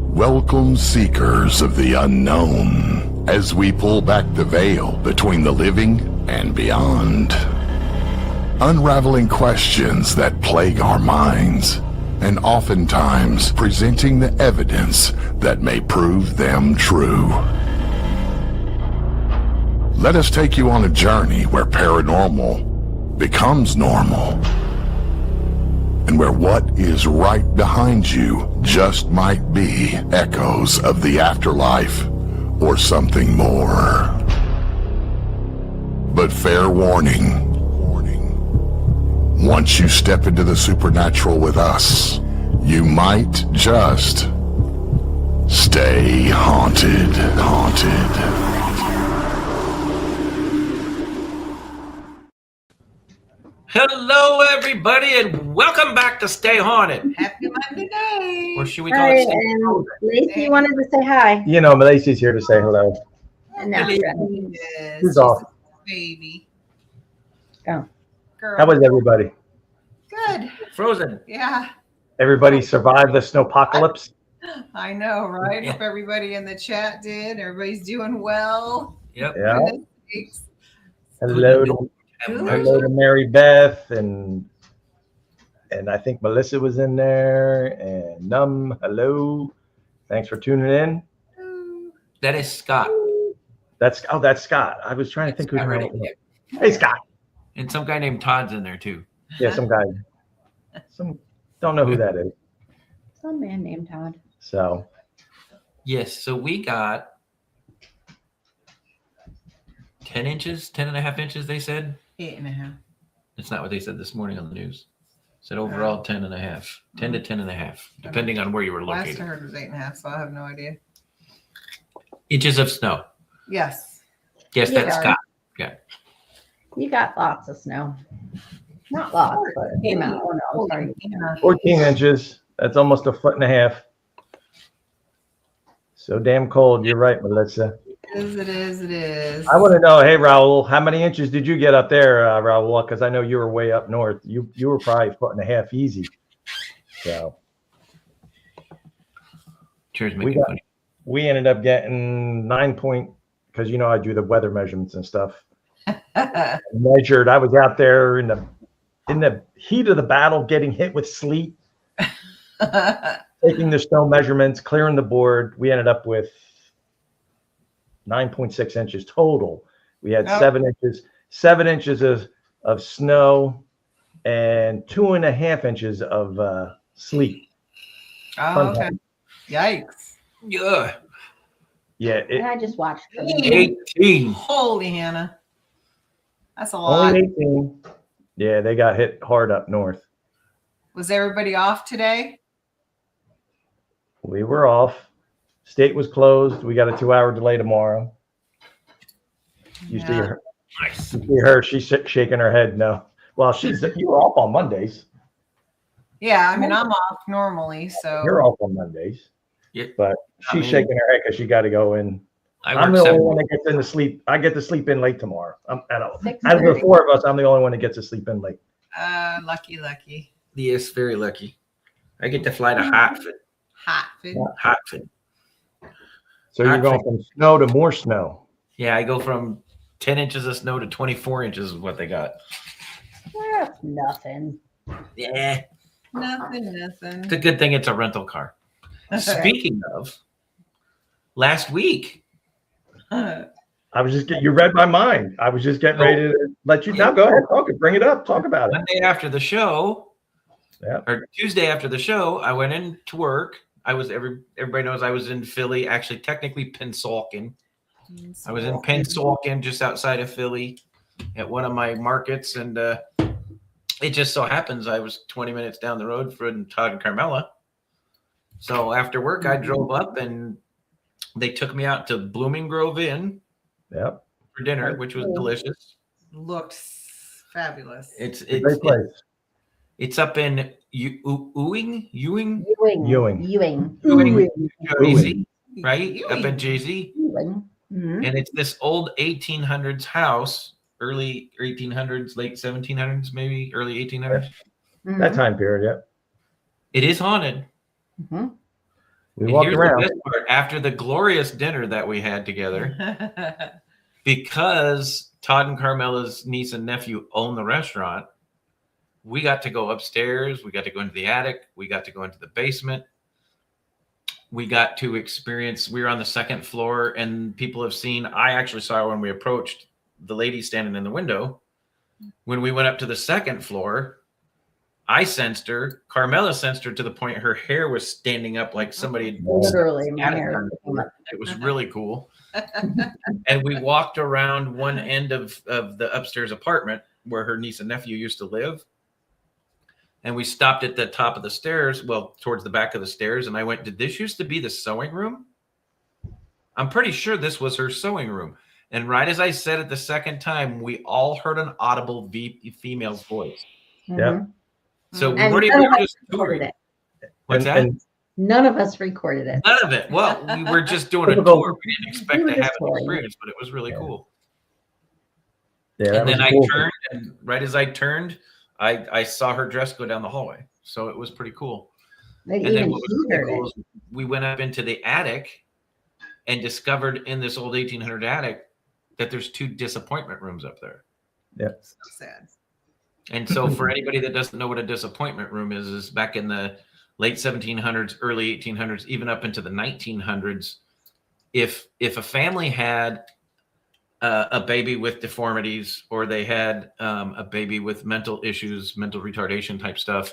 Welcome, seekers of the unknown, as we pull back the veil between the living and beyond. Unraveling questions that plague our minds, and oftentimes presenting the evidence that may prove them true. Let us take you on a journey where paranormal becomes normal, and where what is right behind you just might be echoes of the afterlife or something more. But fair warning, once you step into the supernatural with us, you might just stay haunted. Hello, everybody, and welcome back to Stay Haunted. Happy Monday day. Or should we call it Stay Haunted? Lacey wanted to say hi. You know, Lacey's here to say hello. And now Who's off? Baby. Oh. Girl. How was everybody? Good. Frozen. Yeah. Everybody survived the snowpocalypse? I know, right? If everybody in the chat did, everybody's doing well. Yep. Yeah. Thanks. Hello to Mary Beth and I think Melissa was in there and hello. Thanks for tuning in. That is Scott. That's Scott. I was trying to think who's right. Hey Scott. And some guy named Todd's in there too. Yeah, some guy. Don't know who that is. Some man named Todd. So yes, so we got 10 inches, 10 and a half inches, they said. 8.5. It's not what they said this morning on the news. It said overall 10 and a half. 10 to 10 and a half, depending on where you were located. Last I heard was 8.5, so I have no idea. Inches of snow. Yes. Yes, that's Scott. Yeah. You got lots of snow. Not lots, but a good amount. Oh, no, sorry. 14 inches. That's almost a foot and a half. So damn cold. You're right, Melissa. It is. I want to know, hey, Raul, how many inches did you get up there, Raul? Because I know you were way up north. You were probably a foot and a half easy. So Cheers, making funny. We ended up getting 9 point, because you know I do the weather measurements and stuff. Measured. I was out there in the heat of the battle, getting hit with sleet, taking the snow measurements, clearing the board. We ended up with 9.6 inches total. We had 7 inches of snow and 2.5 inches of sleet. Oh, okay. Yikes. Yeah. Yeah. And I just watched 18. Holy Hannah. That's a lot. Only 18. Yeah, they got hit hard up north. Was everybody off today? We were off. State was closed. We got a 2-hour delay tomorrow. You see her. Nice. You see her. She's shaking her head. No. Well, you were off on Mondays. Yeah, I mean, I'm off normally, so. You're off on Mondays. Yeah. But she's shaking her head because she got to go in. I'm the only one that gets in to sleep. I get to sleep in late tomorrow. Out of the 4 of us, I'm the only one that gets to sleep in late. Lucky. Yes, very lucky. I get to fly to Hartford. Hartford. So you're going from snow to more snow. Yeah, I go from 10 inches of snow to 24 inches is what they got. That's nothing. Yeah. Nothing. It's a good thing it's a rental car. Speaking of, last week. You read my mind. I was just getting ready to let you now. Go ahead, bring it up, talk about it. Monday after the show, yeah, or Tuesday after the show, I went in to work. Everybody knows I was in Philly, actually technically Pennsauken. I was in Pennsauken, just outside of Philly, at one of my markets, and it just so happens I was 20 minutes down the road from Todd and Carmella. So after work, I drove up, and they took me out to Blooming Grove Inn for dinner, which was delicious. Looked fabulous. It's a great place. It's up in Ewing, Jersey, right? Up in Jersey. Mm-hmm. And it's this old 1800s house, early 1800s, late 1700s, maybe early 1800s. That time period, It is haunted. Hmm. We And walked here's around. the best part. After the glorious dinner that we had together, because Todd and Carmella's niece and nephew own the restaurant, we got to go upstairs. We got to go into the attic. We got to go into the basement. We got to experience, we were on the second floor, and people have seen, I actually saw when we approached the lady standing in the window. When we went up to the second floor, I sensed her. Carmella sensed her to the point her hair was standing up like somebody had Literally, my stabbed hair. her. It was really cool. And we walked around one end of the upstairs apartment where her niece and nephew used to live. And we stopped at the top of the stairs, well, towards the back of the stairs. And I went, did this used to be the sewing room? I'm pretty sure this was her sewing room. And right as I said it the second time, we all heard an audible female's voice. Yeah. So we And weren't none even of us just recorded touring. it. What's that? And None of us recorded it. None of it. Well, we were just doing a Typical. tour. We didn't expect We were to just have an touring. experience, but it was really cool. yeah, that And then was I cool. turned, and right as I turned, I saw her dress go down the hallway. So it was pretty cool. They And then even what was he really heard cool it. is we went up into the attic and discovered in this old 1800 attic that there's 2 disappointment rooms up there. So sad. And so for anybody that doesn't know what a disappointment room is back in the late 1700s, early 1800s, even up into the 1900s, if a family had a baby with deformities, or they had a baby with mental issues, mental retardation type stuff,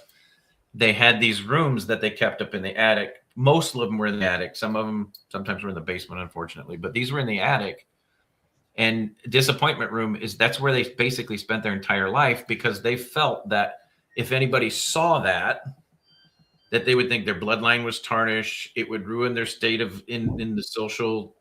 they had these rooms that they kept up in the attic. Most of them were in the attic. Some of them sometimes were in the basement, unfortunately, but these were in the attic. And disappointment room that's where they basically spent their entire life, because they felt that if anybody saw that they would think their bloodline was tarnished. It would ruin their state of in the social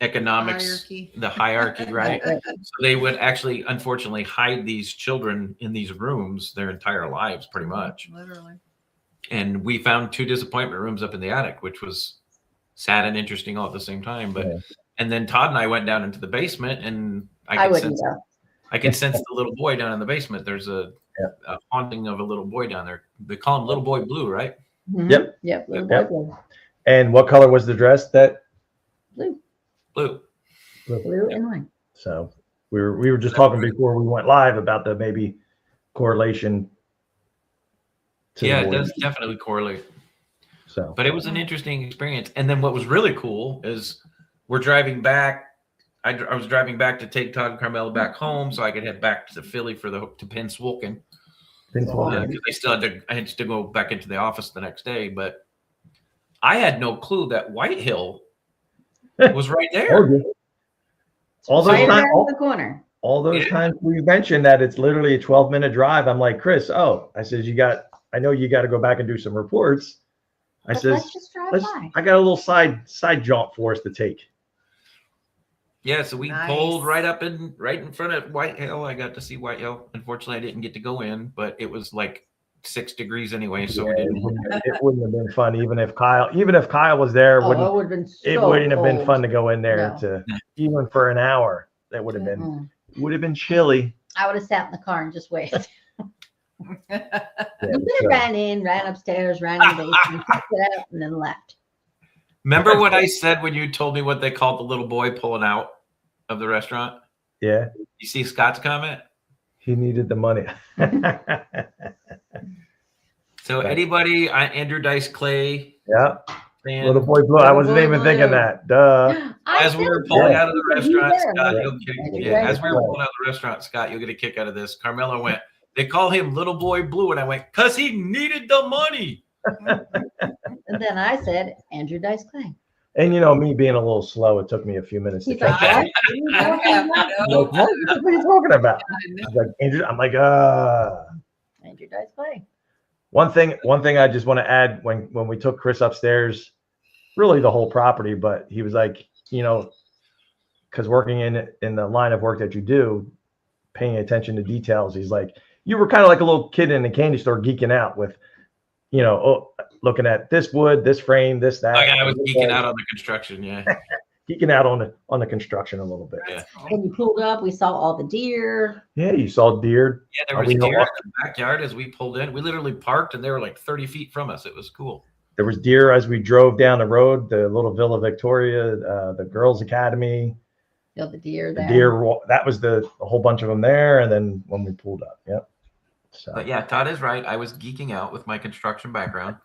economics, Hierarchy. the hierarchy, right? Right. So they would actually, unfortunately, hide these children in these rooms their entire lives, pretty much. Literally. And we found 2 disappointment rooms up in the attic, which was sad and interesting all at the same time. But and then Todd and I went down into the basement, and I wouldn't go. I could sense the little boy down in the basement. There's a haunting of a little boy down there. They call him Little Boy Blue, right? Mhm. Yep. Yep. Little Yep. boy blue. And what color was the dress that? Blue. Blue. Blue and white. So we were just talking before we went live about the maybe correlation. To Yeah, the it voice. does definitely correlate. So But it was an interesting experience. And then what was really cool is we're driving back. I was driving back to take Todd and Carmella back home so I could head back to Philly to Penswolken. Because I had to go back into the office the next day. But I had no clue that White Hill was right there. All those Right times, around the corner. all those times we mentioned that it's literally a 12-minute drive. I'm like, Chris, I says, I know you got to go back and do some reports. I But says, let's just drive by. I got a little side jaunt for us to take. Yeah, so we Nice. pulled right in front of White Hill. I got to see White Hill. Unfortunately, I didn't get to go in, but it was like 6 degrees anyway, so we didn't. It wouldn't have been fun, even if Kyle was there. It would have been so It wouldn't have been cold. fun to go in there No. even for an hour. That would have been chilly. I would have sat in the car and just waited. Yeah, Ran upstairs, ran in the basement, checked it out, and then left. Remember what I said when you told me what they called the little boy pulling out of the restaurant? yeah, You see Scott's comment? he needed the money. So anybody, Andrew Dice Clay, Yeah, fan, little boy blue. I wasn't Boy even Blue. thinking that. Duh. as we were pulling out of the restaurant, Scott, Yeah. as we were pulling out of the restaurant, Scott, you'll get a kick out of this. Carmella went, they call him Little Boy Blue, and I went, because he needed the money. And then I said, Andrew Dice Clay. And me being a little slow, it took me a few minutes to He's like, catch up. what? I'm like, what are you talking about? He's like, Andrew. I'm like, Andrew Dice Clay. One thing I just want to add when we took Chris upstairs, really the whole property, but he was like, because working in the line of work that you do, paying attention to details, he's like, you were kind of like a little kid in a candy store geeking out with, looking at this wood, this frame, this, that. Like I was geeking out on the construction, yeah. geeking out on the construction a little bit. Yeah. When you pulled up, we saw all the deer. Yeah, you saw deer. Yeah, there Are was we deer all- in the backyard as we pulled in. We literally parked and they were like 30 feet from us. It was cool. There was deer as we drove down the road, the little Villa Victoria, the Girls Academy, The deer the there. deer. That was a whole bunch of them there. And then when we pulled up, yep. So But yeah, Todd is right. I was geeking out with my construction background.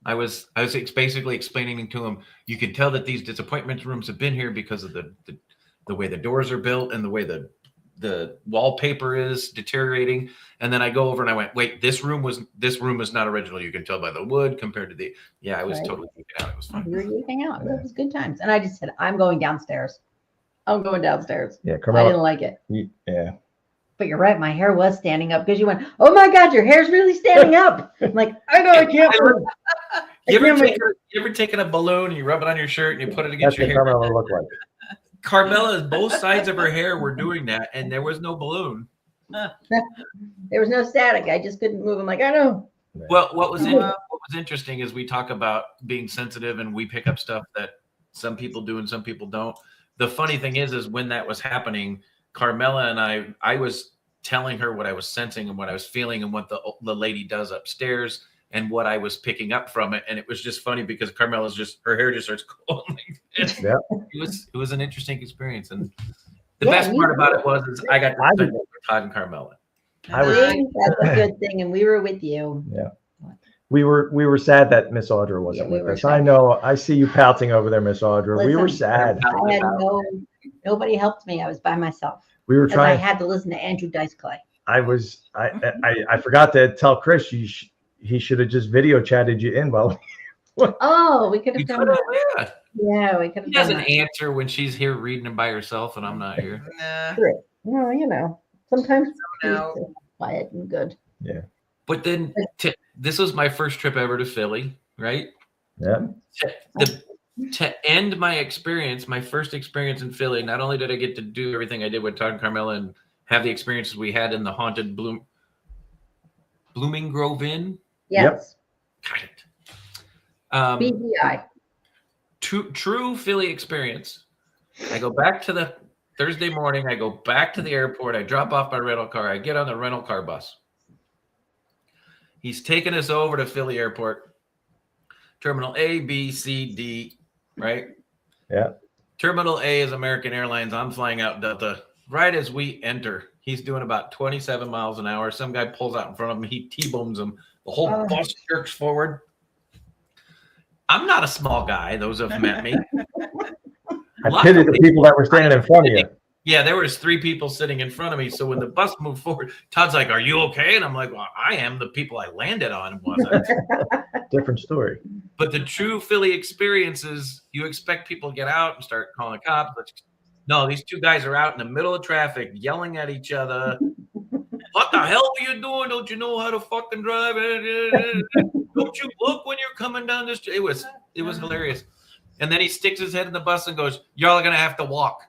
I was basically explaining to him, you can tell that these disappointment rooms have been here because of the way the doors are built and the way the wallpaper is deteriorating. And then I go over and I went, wait, this room was not original. You can tell by the wood compared to the, yeah, I was Right. totally geeking out. It was fun. We were geeking out. It was good times. And I just said, I'm going downstairs. I'm going downstairs. yeah, I Carmella, didn't like it. yeah. But you're right. My hair was standing up because you went, oh my God, your hair's really standing up. I'm like, I know I can't. move. You I can't move." ever taken a balloon and you rub it on your shirt and you put it That's against what your hair? Carmella looked like. Carmella's both sides of her hair were doing that, and there was no balloon. There was no static. I just couldn't move. I'm like, I know. Well, what was interesting is we talk about being sensitive, and we pick up stuff that some people do and some people don't. The funny thing is when that was happening, Carmella and I was telling her what I was sensing and what I was feeling and what the lady does upstairs and what I was picking up from it. And it was just funny because Carmella's her hair just starts going like this. Yeah. It was an interesting experience. And the Yeah, best me part about too. it was I got to spend it with Todd and Carmella. I was- See, that's a good thing. And we were with you. We were sad that Miss Audra wasn't Yeah, we with were us. sad. I know. I see you pouting over there, Miss Audra. We were Listen, sad. I had nobody helped me. I was by myself. We were Because I trying. had to listen to Andrew Dice Clay. I forgot to tell Chris he should have just video chatted you in. Well, Oh, we could You have done could that. have, Yeah, we could have He done doesn't that. answer when she's here reading it by herself and I'm not here. Nah. Well, you know, sometimes No. he's quiet and good. But then this was my first trip ever to Philly, right? yeah. To end my experience, my first experience in Philly, not only did I get to do everything I did with Todd and Carmella and have the experiences we had in the haunted Blooming Grove Inn. Yes. Got it. BBI. True Philly experience. I go back to the Thursday morning. I go back to the airport. I drop off my rental car. I get on the rental car bus. He's taking us over to Philly Airport. Terminal A, B, C, D, right? Yeah. Terminal A is American Airlines. I'm flying out Delta. Right as we enter, he's doing about 27 miles an hour. Some guy pulls out in front of him. He T-bones him. The whole bus jerks forward. I'm not a small guy. Those who have met me. I pitied the people that were standing in front of you. Yeah, there was 3 people sitting in front of me. So when the bus moved forward, Todd's like, "Are you okay?" And I'm like, "Well, I am." The people I landed on wasn't. Different story. But the true Philly experience is you expect people to get out and start calling the cops. But no, these 2 guys are out in the middle of traffic yelling at each other. What the hell are you doing? Don't you know how to fucking drive? Don't you look when you're coming down this street? It was hilarious. And then he sticks his head in the bus and goes, "Y'all are gonna have to walk."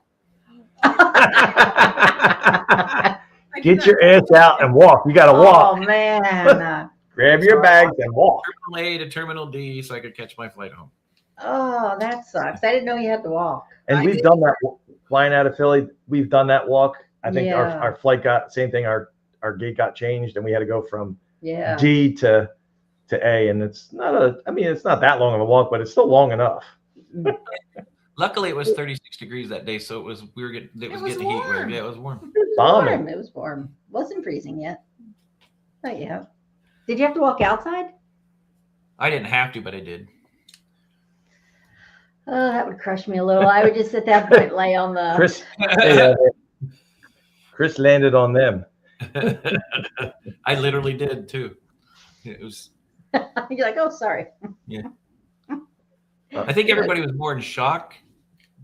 Get your ass out and walk. You got to Oh, walk. man. Grab your bags and walk. Terminal A to Terminal D so I could catch my flight home. Oh, that sucks. I didn't know you had to walk. And I we've did. done that flying out of Philly. We've done that walk. I think Yeah. our flight got same thing. Our gate got changed and we had to go from Yeah. D to A. And it's not that long of a walk, but it's still long enough. Luckily, it was 36 degrees that day, so it was getting was the heat warm. wave. Yeah, it was warm. It was Bombing. warm. It was warm. Wasn't freezing yet. Not yet. Did you have to walk outside? I didn't have to, but I did. Oh, that would crush me a little. I would just at that point lay on the. Chris landed on them. I literally did too. It was. You're like, oh, sorry. I think everybody was more in shock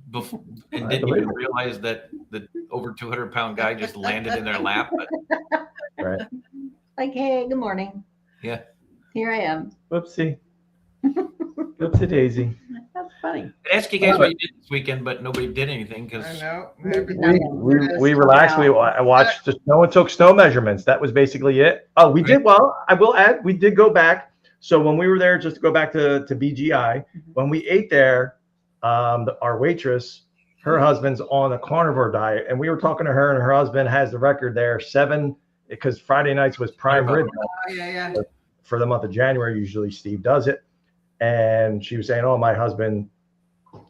before and I didn't believe even it. realize that the over 200-pound guy just landed in their lap. But Right. Like, hey, good morning. Yeah. Here I am. Whoopsie. Whoopsie daisy. That's funny. I asked you guys what you did this weekend, but nobody did anything because I know. We relaxed. I watched the snow and took snow measurements. That was basically it. Oh, we did. Well, I will add, we did go back. So when we were there, just to go back to BGI, when we ate there, our waitress, her husband's on a carnivore diet, and we were talking to her, and her husband has the record there, 7, because Friday nights was prime rib Oh, yeah. for the month of January. Usually Steve does it, and she was saying, "Oh, my husband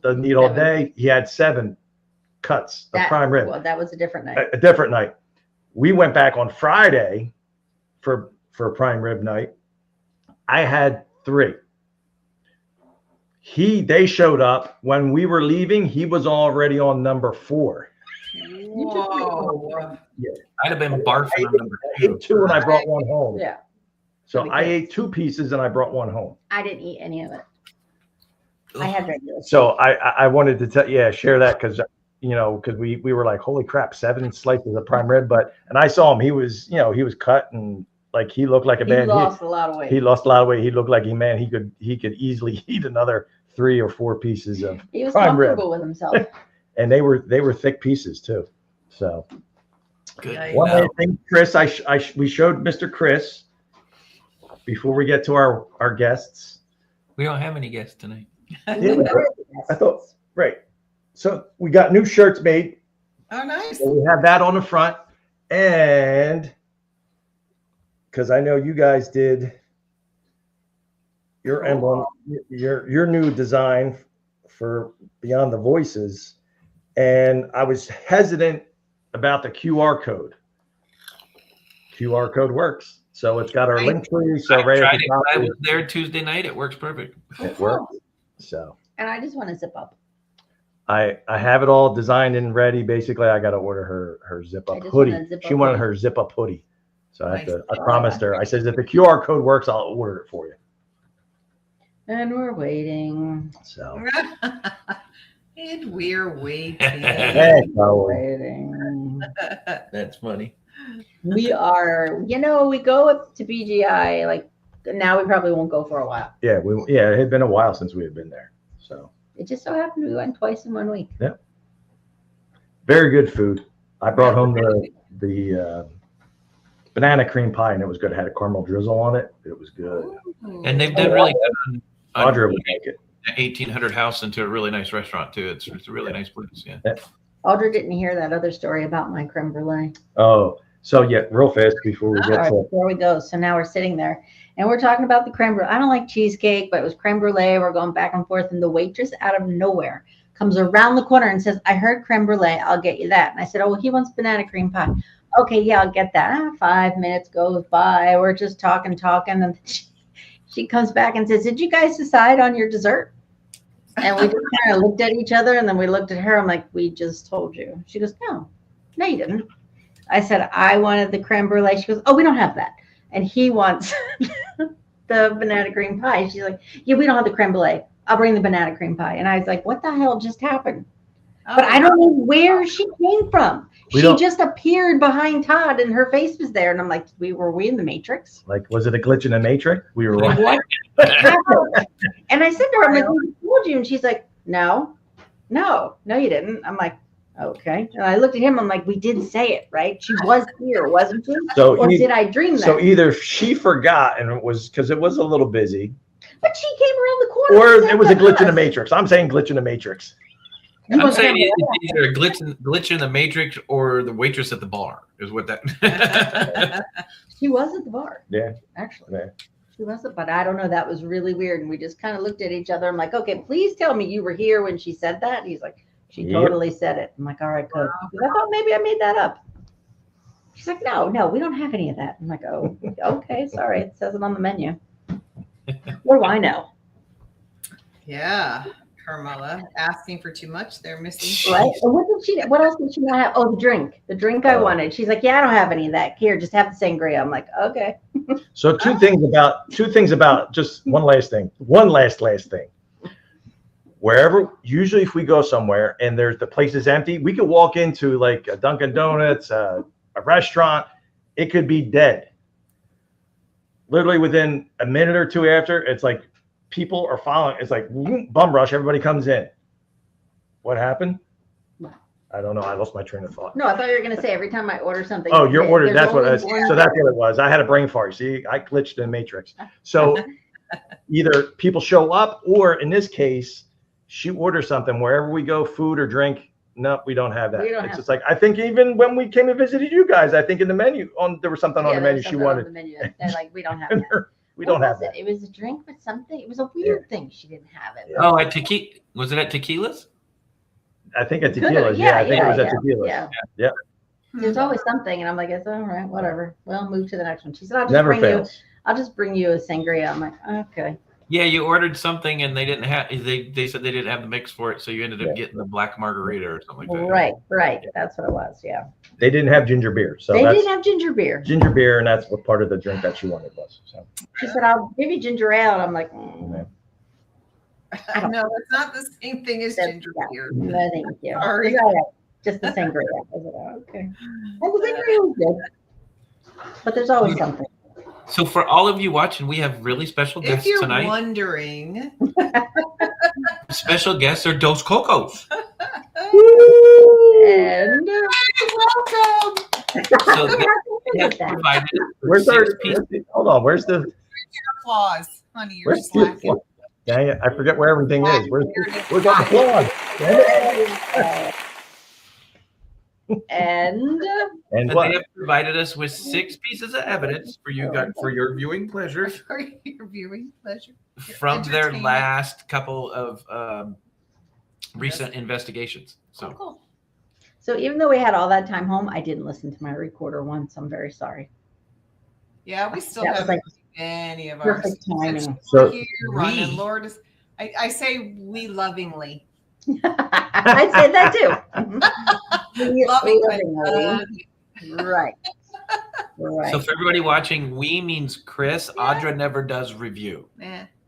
doesn't eat all day. He had 7 cuts of prime rib." Well, that was a different night. A different night. We went back on Friday for prime rib night. I had 3. They showed up when we were leaving. He was already on number 4. Whoa. I'd have been barfing on number I ate 2 and I brought 1 home. Yeah. So I ate 2 pieces and I brought 1 home. I didn't eat any of it. I had regular. So I wanted to share that because we were like, holy crap, 7 slices of prime rib. And I saw him. He was cut and like he looked like a man. He lost a lot of weight. He lost a lot of weight. He looked like he could easily eat another 3 or 4 pieces of He was prime rib. comfortable with himself. And they were thick pieces too. So Good. one other thing, Chris, we showed Mr. Chris before we get to our guests. We don't have any guests tonight. Yeah, I thought, right. So we got new shirts made. Oh, nice. So we have that on the front, and because I know you guys did your emblem, your new design for Beyond the Voices, and I was hesitant about the QR code. QR code works, so it's got our link tree. So right at the top, I was there Tuesday night. It works perfect. it works. So. And I just want to zip up. I have it all designed and ready. Basically, I got to order her zip up hoodie. She wanted her zip up hoodie. So I promised her. I said, if the QR code works, I'll order it for you. And we're waiting. So. And we're waiting. Waiting. That's funny. We are, we go up to BGI, like now we probably won't go for a while. Yeah, it had been a while since we had been there. So it just so happened we went twice in 1 week. Yeah. Very good food. I brought home the banana cream pie and it was good. It had a caramel drizzle on it. It was good. And they've done really good on Audra would make it. 1800 house into a really nice restaurant too. It's a really nice place. Yeah. Audra didn't hear that other story about my creme brulee. Oh, so yeah, real fast before we get to before we go. So now we're sitting there and we're talking about the creme brulee. I don't like cheesecake, but it was creme brulee. We're going back and forth, and the waitress out of nowhere comes around the corner and says, "I heard creme brulee. I'll get you that." And I said, "Oh, well, he wants banana cream pie." Okay, yeah, I'll get that. 5 minutes goes by. We're just talking, and she comes back and says, "Did you guys decide on your dessert?" And we just kind of looked at each other, and then we looked at her. I'm like, "We just told you." She goes, No, you didn't." I said, "I wanted the creme brulee." She goes, "Oh, we don't have that." And he wants the banana cream pie. She's like, "Yeah, we don't have the creme brulee. I'll bring the banana cream pie." And I was like, "What the hell just happened?" But I don't know where she came from. She just appeared behind Todd and her face was there. And I'm like, were we in the Matrix? Like, was it a glitch in the Matrix? We were like, what? And I said to her, I'm like, "We told you." And she's like, No, you didn't. I'm like, okay. And I looked at him. I'm like, we did say it, right? She was here, wasn't she? Or did I dream that? So either she forgot and it was because it was a little busy. But she came around the corner. Or it was a glitch in the Matrix. I'm saying glitch in the Matrix. I'm saying it's either a glitch in the Matrix or the waitress at the bar is what that. She was at the bar. Yeah. Actually. Yeah. She wasn't, but I don't know. That was really weird. And we just kind of looked at each other. I'm like, "Okay, please tell me you were here when she said that." And he's like, "She totally said it." I'm like, "All right, good." I thought maybe I made that up. She's like, No, we don't have any of that. I'm like, "Oh, okay, sorry. It says it on the menu." What do I know? Yeah. Carmella asking for too much. They're missing. Right. And what else did she not have? Oh, the drink. The drink I wanted. She's like, "Yeah, I don't have any of that. Here, just have the sangria." I'm like, "Okay." So two things about just one last thing. One last thing. Usually if we go somewhere and the place is empty, we could walk into like a Dunkin' Donuts, a restaurant. It could be dead. Literally within a minute or two after, it's like people are following. It's like bum rush. Everybody comes in. What happened? I don't know. I lost my train of thought. No, I thought you were going to say every time I order something. Oh, your order. That's what it was. So that's what it was. I had a brain fart. See, I glitched in the Matrix. So either people show up or in this case, she orders something wherever we go, food or drink. No, we don't have that. We don't It's have just like, I think even when we came and visited you guys, I think in the menu there was something on the there menu was she something on wanted. the menu. They're like, we don't have that. We don't What have was that. It was a drink with something. It was a weird thing. She didn't have it. Oh, at tequila. Was it at Tequila's? I think at Tequila's. Yeah, I think it was at yeah, Tequila's. yeah. Yeah. There's always something, and I'm like, it's all right, whatever. Well, move to the next one. She said, Never fails. I'll just bring you a sangria. I'm like, okay. Yeah, you ordered something and they didn't have. They said they didn't have the mix for it, so you ended up getting the black margarita or something like that. Right. That's what it was. Yeah. They didn't have ginger beer, so They that's didn't have ginger beer. ginger beer, and that's what part of the drink that she wanted was. So She said, I'll give you ginger ale. And I'm like, yeah. No, it's not the same thing as ginger beer. no, thank you. Sorry. It's all right. Just the sangria. I was like, oh, okay. And the sangria was good. But there's always something. So for all of you watching, we have really special If guests you're tonight. wondering, Special guests are Dos Cocos. And welcome. So they have provided Where's our? Hold on. Where's the? Applause, honey. You're Where's the? slacking. Dang it! I forget where everything is. Where's our applause? and And And what? they have provided us with 6 pieces of evidence for you guys, for your viewing pleasure For your viewing pleasure. from their entertainment. last couple of recent investigations. So Cool. so even though we had all that time home, I didn't listen to my recorder once. I'm very sorry. Yeah, we still That was haven't like listened to any of our perfect timing. So- here, Ron and We- Lord is. I say we lovingly. I'd say that too. Lovingly. Right. Right. So for everybody watching, we means Chris. Audra never does review.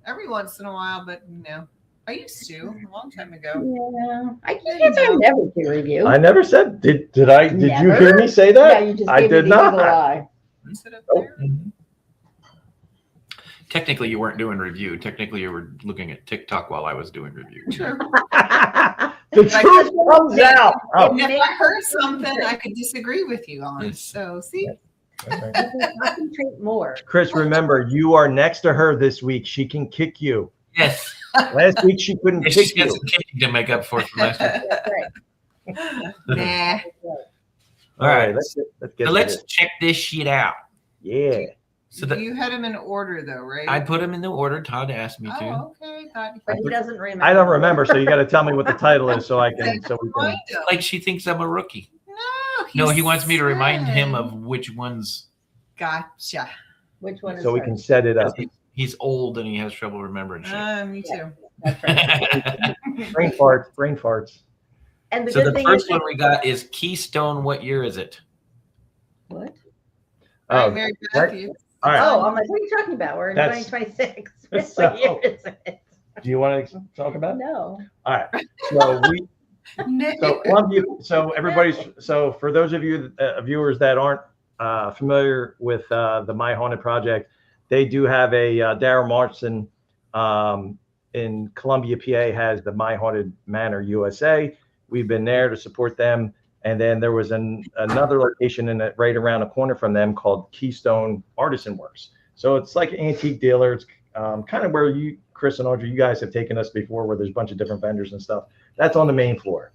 Every once in a while, but no. I used to a long time ago. Yeah. I can't say I never do review. I never said. Did I? Did you Never? hear me say Yeah, that? you just I gave me did the not. eagle eye. Sit up there. Technically, you weren't doing review. Technically, you were looking at TikTok while I was doing review. True. The truth comes out. Oh. And if I heard something I could disagree with you on. Yes. So see, Concentrate more. Chris, remember, you are next to her this week. She can kick you. Yes. Last week she couldn't She's kick got you. some kicking to make up for from last week. That's right. nah. All right, let's get So to let's this. check this shit out. Yeah. So that You had them in order though, right? I put them in the order Todd asked me to. Oh, okay. But he doesn't remember. I don't remember, so you got to tell me what the title is, so I can, so we can. Kind of. Like she thinks I'm a rookie. No, No, he wants me to remind him said- of which ones. Gotcha. Which one is So we hers? can set it up. He's old and he has trouble remembering shit. Me too. That's right. Brain farts, brain farts. And the So good the thing first is one we got is Keystone. What year is it? what? All right, Oh, Mary right. Matthews. All right. Oh, I'm like, what are you talking about? We're in That's- 2026. so- What year is it? Do you want to talk about it? No. All right. So we, so one of you, so everybody's, so for those of you viewers that aren't familiar with the My Haunted Project, they do have a Darryl Martin in Columbia, PA, has the My Haunted Manor USA. We've been there to support them, and then there was another location in it right around the corner from them called Keystone Artisan Works. So it's like an antique dealer. It's kind of where you, Chris and Audrey, you guys have taken us before, where there's a bunch of different vendors and stuff. That's on the main floor.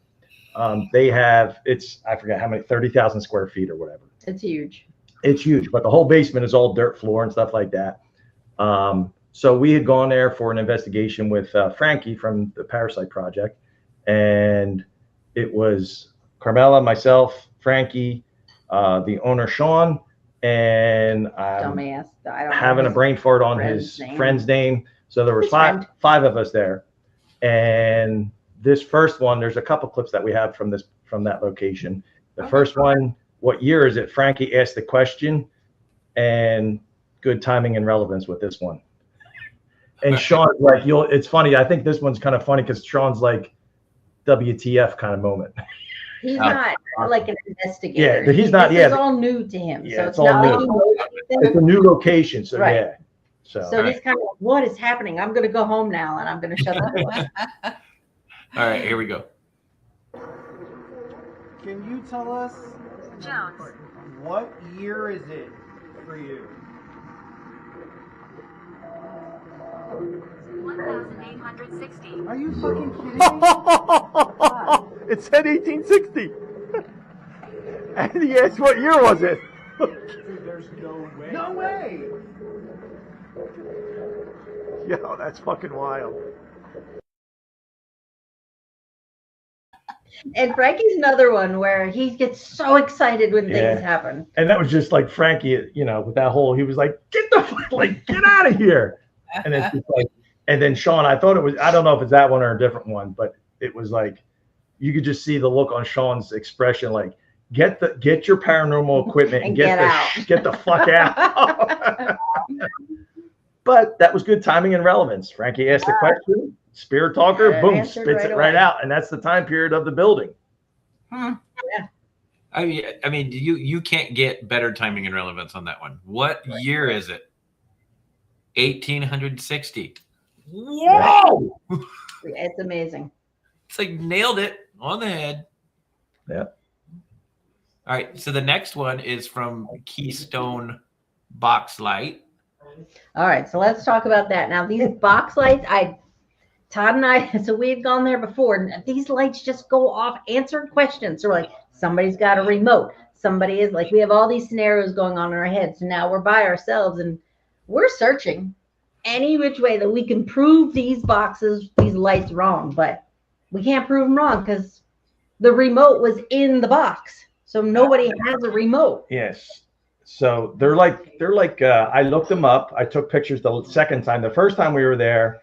They have, I forget how many, 30,000 square feet or whatever. It's huge. It's huge, but the whole basement is all dirt floor and stuff like that. So we had gone there for an investigation with Frankie from the Parasite Project, and it was Carmella, myself, Frankie, the owner Sean, and Dumbass. I don't know having a his brain fart on friend's his name. friend's name. So there was His friend. five of us there, and this first one, there's a couple clips that we have from that location. The Okay. first one, what year is it? Frankie asked the question, and good timing and relevance with this one. And Sean's like, it's funny. I think this one's kind of funny because Sean's like, WTF kind of moment. He's not like an investigator. Yeah, he's not- This yeah. is all new to him. Yeah, So it's it's all not new. like he knows It's anything. a new location, so Right. yeah. So So he's kind of like, what is happening? I'm going to go home now and I'm going to shut up. All right, here we go. Can you tell us Jones. what year is it for you? 1,800 1860. Are you fucking kidding me? It said 1860. And he asked what year was it? There's no way. No way! Yo, that's fucking wild. And Frankie's another one where he gets so excited when things happen. And that was just like Frankie, you know, with that whole, he was like, get out of here. And it's just like, and then Sean, I thought it was, I don't know if it's that one or a different one, but it was like, you could just see the look on Sean's expression, like, get your paranormal equipment and get the fuck out. But that was good timing and relevance. Frankie asked the question, spirit talker, boom, spits it right out. And that's the time period of the building. Yeah. I mean, you can't get better timing and relevance on that one. What year is it? 1860. Whoa! It's amazing. It's like nailed it on the head. Yeah. All right. So the next one is from Keystone Box Light. All right. So let's talk about that. Now, these box lights, Todd and I, so we've gone there before. And these lights just go off answered questions. So we're like, somebody's got a remote. Somebody is like, we have all these scenarios going on in our heads. So now we're by ourselves and we're searching any which way that we can prove these lights wrong. But we can't prove them wrong because the remote was in the box. So nobody has a remote. Yes. So they're like I looked them up. I took pictures the second time. The first time we were there,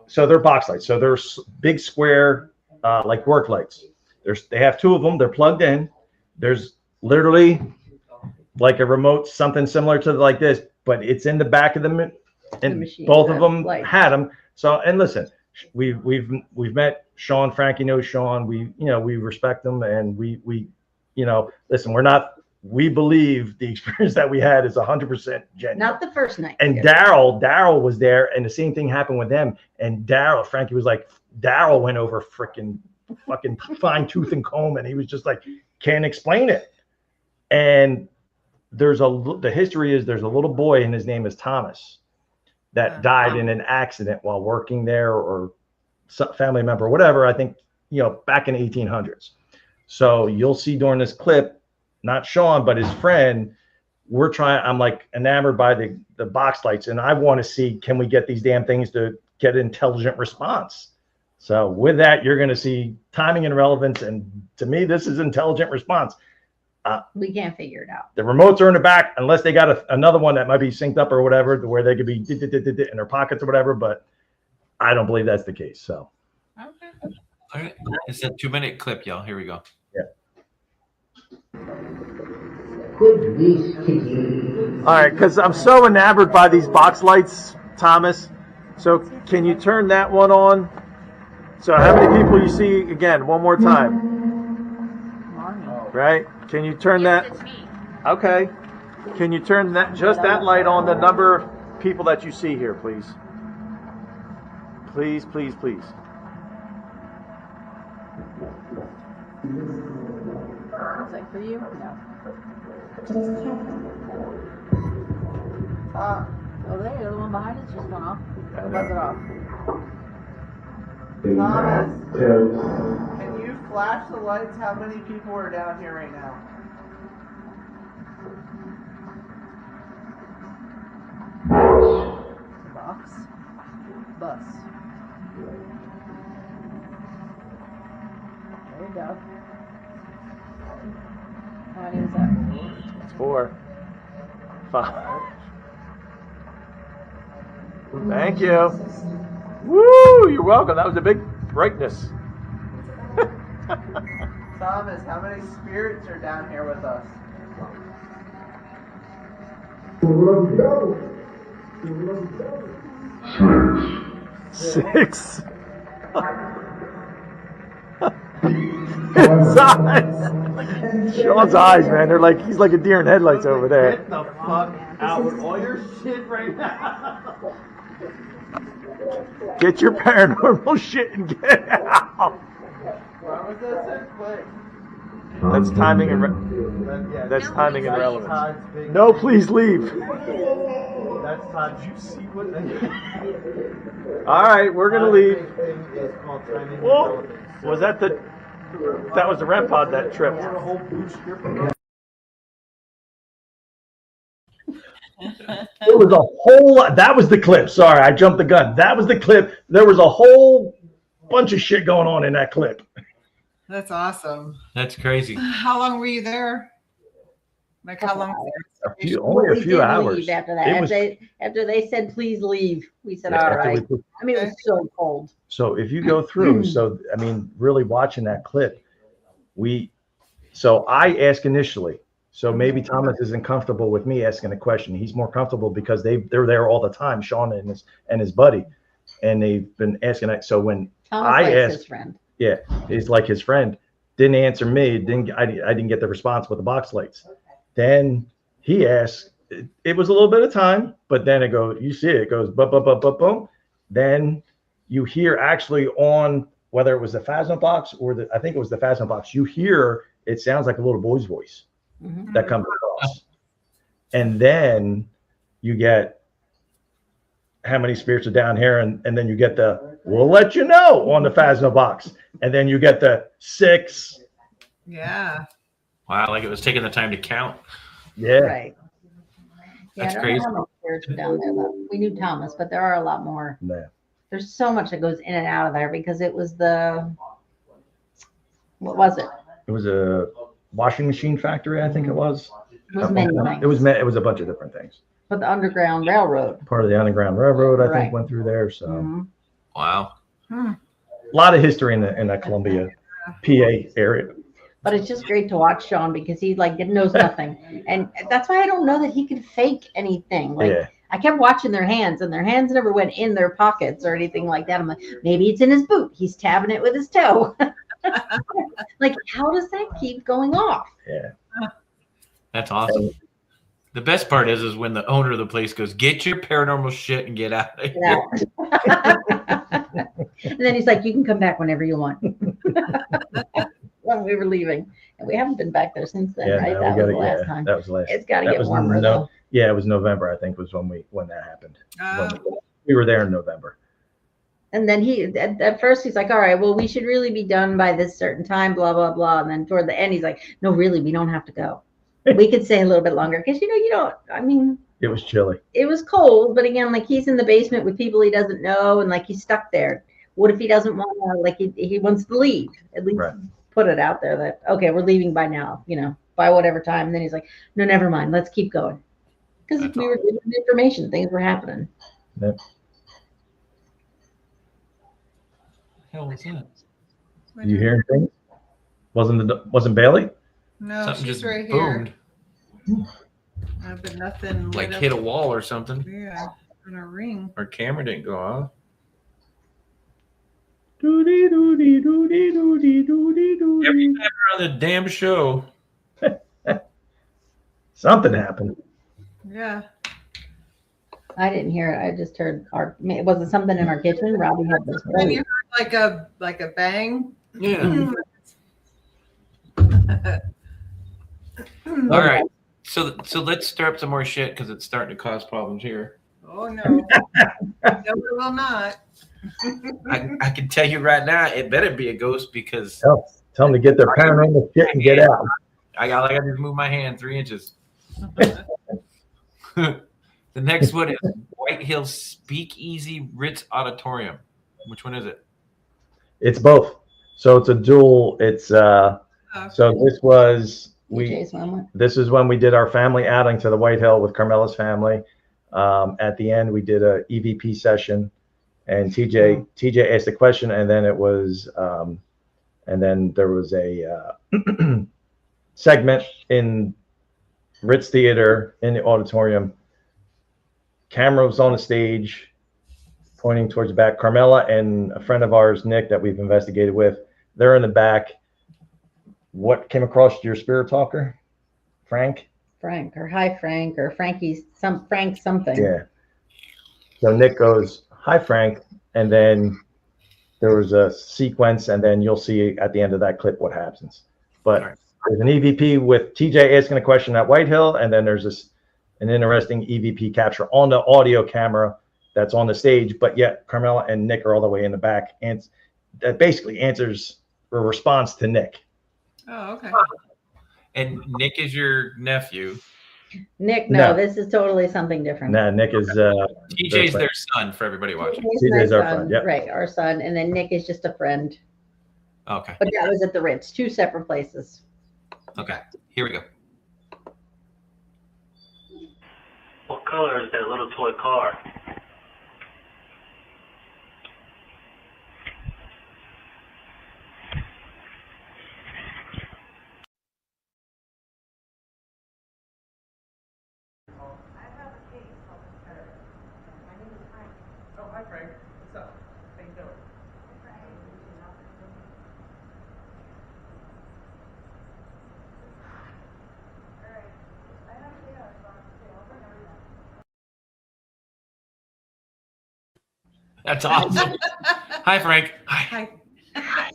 so they're box lights. So they're big square like work lights. They have two of them. They're plugged in. There's literally like a remote, something similar to like this, but it's in the back of them, and machine, both of them light. had them. So, and listen, we've met Sean. Frankie knows Sean. We respect them, and we listen. We believe the experience that we had is 100% genuine. Not the first night. And Daryl was there, and the same thing happened with them. And Frankie was like, Daryl went over fucking fine tooth and comb, and he was just like, can't explain it. And the history is there's a little boy, and his name is Thomas, that died in an accident while working there, or some family member, or whatever. I think back in the 1800s. So you'll see during this clip, not Sean, but his friend, I'm like enamored by the box lights, and I want to see, can we get these damn things to get an intelligent response? So with that, you're going to see timing and relevance, and to me, this is intelligent response. We can't figure it out. The remotes are in the back, unless they got another one that might be synced up or whatever, to where they could be in their pockets or whatever, but I don't believe that's the case. So. Okay. All right. It's a 2-minute clip, y'all. Here we go. All right, because I'm so enamored by these box lights, Thomas. So can you turn that one on? So how many people you see again? One more time. Right? Can you turn that? Okay. Can you turn that light on? The number of people that you see here, please. Please, please, please. Looks like for you? No. Over there, the one behind us just went off. Buzz it off. Thomas, can you flash the lights? How many people are down here right now? Box. Bus. There you go. How many is that? It's 4, 5. Thank you. Woo! You're welcome. That was a big brightness. Thomas, how many spirits are down here with us? 6. His eyes. Sean's eyes, man. He's like a deer in headlights over there. Get the fuck out with all your shit right now. Get your paranormal shit and get out. Why was that so quick? That's timing and relevance. No, please leave. That's Todd. Did you see what All right, we're gonna leave. thing is called trending Whoa, developments. was that the? That was the REM pod that tripped. A whole blue strip. There was a whole lot. That was the clip. Sorry, I jumped the gun. That was the clip. There was a whole bunch of shit going on in that clip. That's awesome. That's crazy. How long were you there? Like how long? Only a We few did hours. leave after that. It was- After they said, please leave, we said, Yeah, all after right. we- I mean, it was so cold. So if you go through, so I mean, really watching that clip, so I asked initially. So maybe Thomas isn't comfortable with me asking a question. He's more comfortable because they're there all the time, Sean and his buddy, and they've been asking that. So when Thomas I likes asked, his friend. yeah, he's like his friend, didn't answer me. I didn't get the response with the box lights. Then he asked. It was a little bit of time, but then it goes. You see it goes boom. Then you hear actually on whether it was the Phasma box or I think it was the Phasma box. You hear it sounds like a little boy's voice Mhm. that comes across, and then you get how many spirits are down here, and then you get the we'll let you know on the Phasma box, and then you get the 6. Yeah. Wow, like it was taking the time to count. Yeah. Right. Yeah, That's I don't crazy. know how many spirits are down there, though. We knew Thomas, but there are a lot more. Yeah. There's so much that goes in and out of there because it was what was it? It was a washing machine factory, I think it was. It was many things. It was a bunch of different things. But the Underground Railroad. Part of the Underground Railroad, I Right. think, went through there. So Mhm. Wow. a lot of history in the Columbia, PA area. But it's just great to watch Sean because he knows nothing, and that's why I don't know that he could fake anything. Like Yeah. I kept watching their hands, and their hands never went in their pockets or anything like that. I'm like, maybe it's in his boot. He's tabbing it with his toe. Like, how does that keep going off? Yeah. That's awesome. The best part is when the owner of the place goes, "Get your paranormal shit and get out of here." Yeah. And then he's like, you can come back whenever you want. When we were leaving, and we haven't been back there since then, Yeah, right? no, That we was gotta, the last time. that was the last. It's got to that get was warmer though. Yeah, it was November, I think, was when that happened. We were there in November. And then he, at first, he's like, all right, well, we should really be done by this certain time, blah, blah, blah. And then toward the end, he's like, no, really, we don't have to go. We could stay a little bit longer. Because, I mean, It was chilly. it was cold. But again, like he's in the basement with people he doesn't know. And like he's stuck there. What if he doesn't want to, like he wants to leave? At least Right. put it out there that, okay, we're leaving by now, by whatever time. And then he's like, no, never mind. Let's keep going. Because That's we were given information. Things were happening. Yep. Hell was that? You hearing things? Wasn't Bailey? No, Something she's just right boomed, here. But nothing. like lit hit a up. wall or something. Yeah, on a ring. Our camera didn't go off. Doody doody doody doody doody doody. Every time we're on the damn show. Something happened. Yeah. I didn't hear it. I just heard was it something in our kitchen? Robbie had this. And you heard like a bang. Yeah. All right. So let's stir up some more shit because it's starting to cause problems here. Oh no. No, it will not. I can tell you right now, it better be a ghost because Tell them to get their paranormal shit and get out. I gotta just move my hand 3 inches. The next one is White Hills Speakeasy Ritz Auditorium. Which one is it? It's both. So it's a dual. It's so this was this is when we did our family outing to the White Hill with Carmella's family. At the end, we did a EVP session, and TJ asked a question, and then it was, and then there was a segment in Ritz Theater in the auditorium. Camera was on the stage, pointing towards the back. Carmella and a friend of ours, Nick, that we've investigated with, they're in the back. What came across your spirit talker? Frank or hi Frank or Frankie's Frank something. Yeah. So Nick goes, hi Frank, and then there was a sequence, and then you'll see at the end of that clip what happens. But there's an EVP with TJ asking a question at White Hill, and then there's an interesting EVP capture on the audio camera that's on the stage, but yet Carmella and Nick are all the way in the back, and that basically answers or responds to Nick. Oh, okay. And Nick is your nephew. Nick, No. no, this is totally something different. Nah, Nick is TJ's their son for everybody watching. He's TJ's my our son, friend, yep. right? Our son, and then Nick is just a friend. Okay. But that was at the Ritz, 2 separate places. Okay. Here we go. What color is that little toy car? Oh, hi Frank. What's up? How you doing? That's awesome. Hi, Frank. Hi. Hi.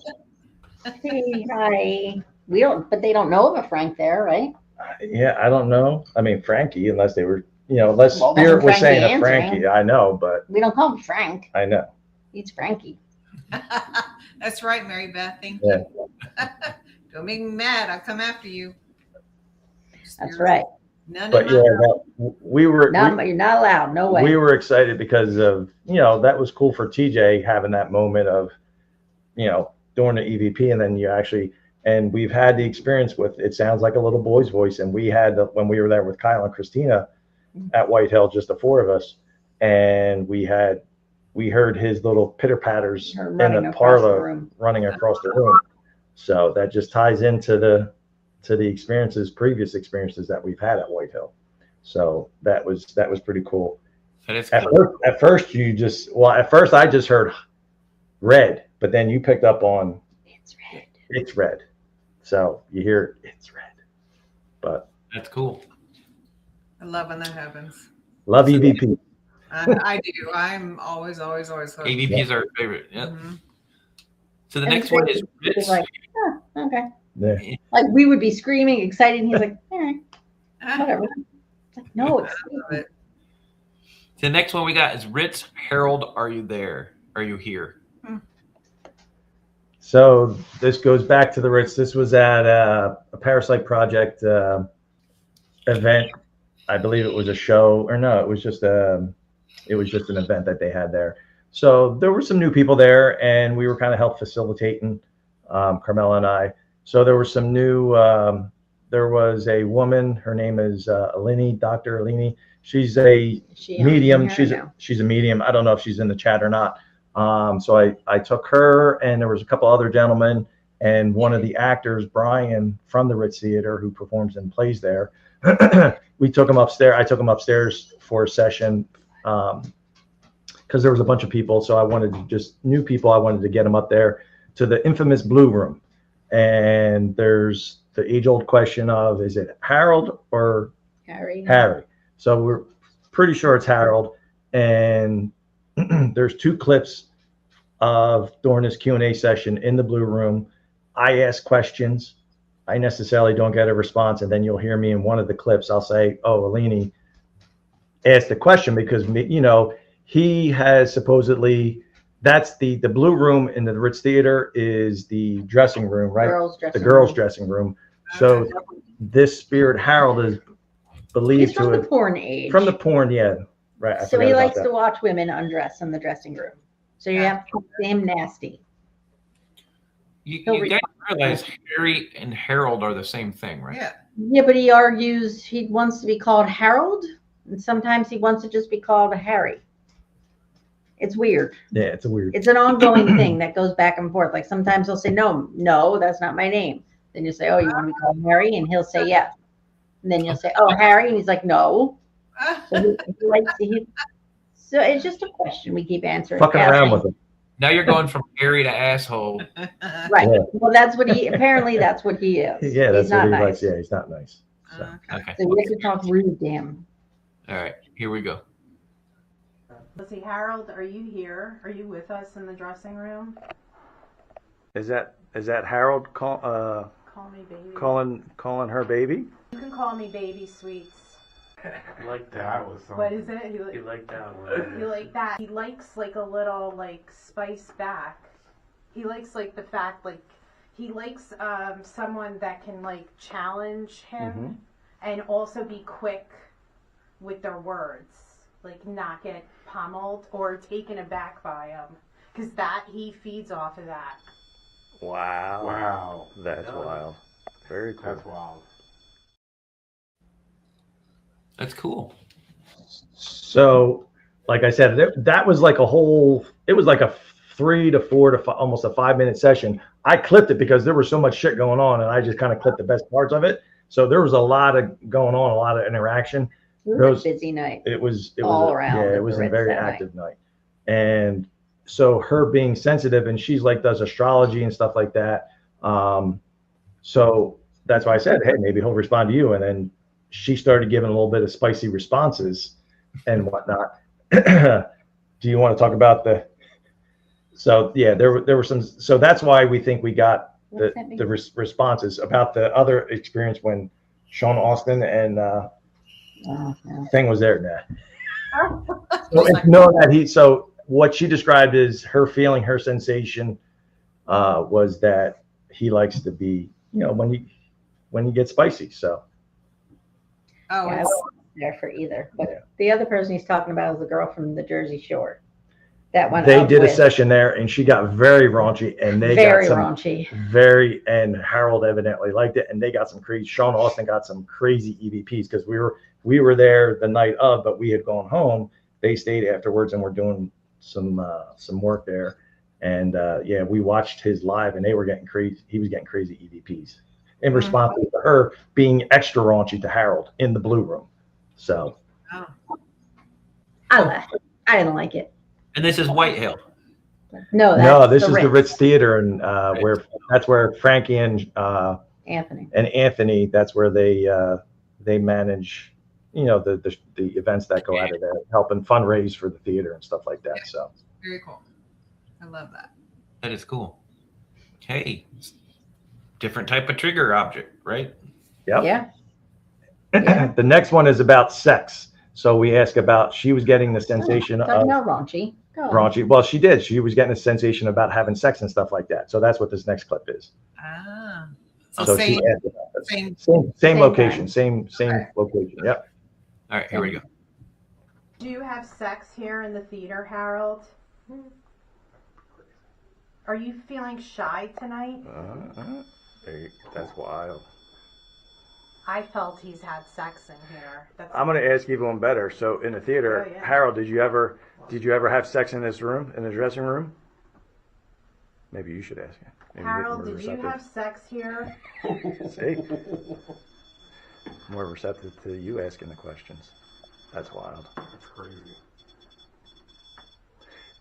Hey, hi. We don't, but they don't know of a Frank there, right? Yeah, I don't know. I mean, Frankie, unless they were, unless Well, Spirit was Frankie saying a answering. Frankie. I know, but We don't call him Frank. I know. He's Frankie. That's right, Mary Beth. Thank Yeah. you. Don't make me mad. I'll come after you. That's right. None But of yeah, my you're Not allowed. No way. we were excited because of, that was cool for TJ having that moment of, doing the EVP, and then and we've had the experience with, it sounds like a little boy's voice. And we had, when we were there with Kyle and Christina at White Hill, just the 4 of us, and we heard his little pitter patters Her in running the across the parlor room. running across the room. So that just ties into the previous experiences that we've had at White Hill. So that was pretty cool. That is At cool. first at first I just heard red, but then you picked up on it's red. So you hear it's red. But That's cool. I love when that happens. love EVP. I do. I'm always hooked. AVP is our favorite. Yep. Mhm. So the And next one is He's Ritz. like, oh, okay. Yeah. Like we would be screaming, excited, and he's like, all right, Ah, whatever. It's like, no, it's I love it. The next one we got is Ritz. Harold, are you there? Are you here? So this goes back to the Ritz. This was at a Parasite Project event. I believe it was a show, or no, it was just an event that they had there. So there were some new people there, and we were kind of help facilitating, Carmella and I. So there were some new. There was a woman. Her name is Alini, Dr. Alini. She's a She on medium. here? She's a medium. I don't know if she's in the chat or not. So I took her, and there was a couple other gentlemen, and one of the actors, Brian from the Ritz Theater, who performs and plays there. We took him upstairs. I took him upstairs for a session because there was a bunch of people. So I wanted to new people. I wanted to get them up there to the infamous Blue Room. And there's the age-old question of, is it Harold or Harry. So we're pretty sure it's Harold. And there's 2 clips of during this Q&A session in the Blue Room. I ask questions. I necessarily don't get a response, and then you'll hear me in one of the clips. I'll say, "Oh, Alini asked the question," because he has supposedly, that's the Blue Room in the Ritz Theater is the dressing room, right? The girls' dressing room. So this spirit Harold is believed He's from to the porn age. from the porn, yeah, right. I So forgot he about likes that. to watch women undress in the dressing room. So you have to keep him nasty. You He'll guys realize Harry and Harold are the same thing, right? Yeah. Yeah, but he argues he wants to be called Harold, and sometimes he wants to just be called Harry. It's weird. Yeah, it's a weird. It's an ongoing thing that goes back and forth. Like sometimes he'll say, no, that's not my name. Then you say, oh, you want to be called Harry? And he'll say, yes. And then you'll say, oh, Harry. And he's like, no. So so it's just a question we keep answering. Fucking around with him. Now you're going from Harry to asshole. Right. Yeah. Well, that's what that's what he is. Yeah, that's he's not what he nice. likes. Yeah, he's not nice. So. Okay. So we have to talk rude to him. All right. Here we go. Let's see, Harold, are you here? Are you with us in the dressing room? Is that Harold Call me baby. calling her baby? You can call me baby, sweets. I like That was What something. is it? You like that one? He like that. He likes like a little like spice back. He likes like the fact like he likes someone that can like challenge him and also be quick with their words, like not get pummeled or taken aback by him, because that he feeds off of that. Wow. Wow. That's wild. Very cool. That's wild. That's cool. So, like I said, that was like it was like a 3 to 4 to 5, almost a 5-minute session. I clipped it because there was so much shit going on, and I just kind of clipped the best parts of it. So there was a lot of going on, a lot of interaction. It was a busy night. It was all around. Yeah, it was a very active night. And so her being sensitive, and she's like does astrology and stuff like that. So that's why I said, hey, maybe he'll respond to you. And then she started giving a little bit of spicy responses and whatnot. Do you want to talk about so yeah, there were some, so that's why we think we got the responses about the other experience when Sean Austin and thing was there now. So what she described is her feeling, her sensation was that he likes to be, when you get spicy. So Oh, I it's- wasn't there for either. But the other person he's talking about is the girl from the Jersey Shore. That one. They did a session there, and she got very raunchy, and they very got some raunchy. and Harold evidently liked it, and they got some crazy. Sean Austin got some crazy EVPs because we were there the night of, but we had gone home. They stayed afterwards, and we're doing some work there, and yeah, we watched his live, and they were getting crazy. He was getting crazy EVPs in response to her being extra raunchy to Harold in the blue room. So I laughed. I didn't like it. And this is White Hill. No, this is the Ritz Theater, and that's where Frankie and Anthony. That's where they manage, the events that go out of there, helping fundraise for the theater and stuff like that. Yeah. So Very cool. I love that. That is cool. Hey, different type of trigger object, right? yep. Yeah. The next one is about sex. So we ask about, she was getting the sensation of raunchy. raunchy. Well, she did. She was getting a sensation about having sex and stuff like that. So that's what this next clip is. Ah. So same, she asked about this. same Same location, time. same location. Yep. All right, here we go. Do you have sex here in the theater, Harold? Are you feeling shy tonight? That's wild. I felt he's had sex in here. I'm going to ask you one better. So in the theater, Oh, yeah. Harold, did you ever have sex in this room, in the dressing room? Maybe you should ask him. Maybe Harold, more did you receptive. have sex here? See? More receptive to you asking the questions. That's wild. That's crazy.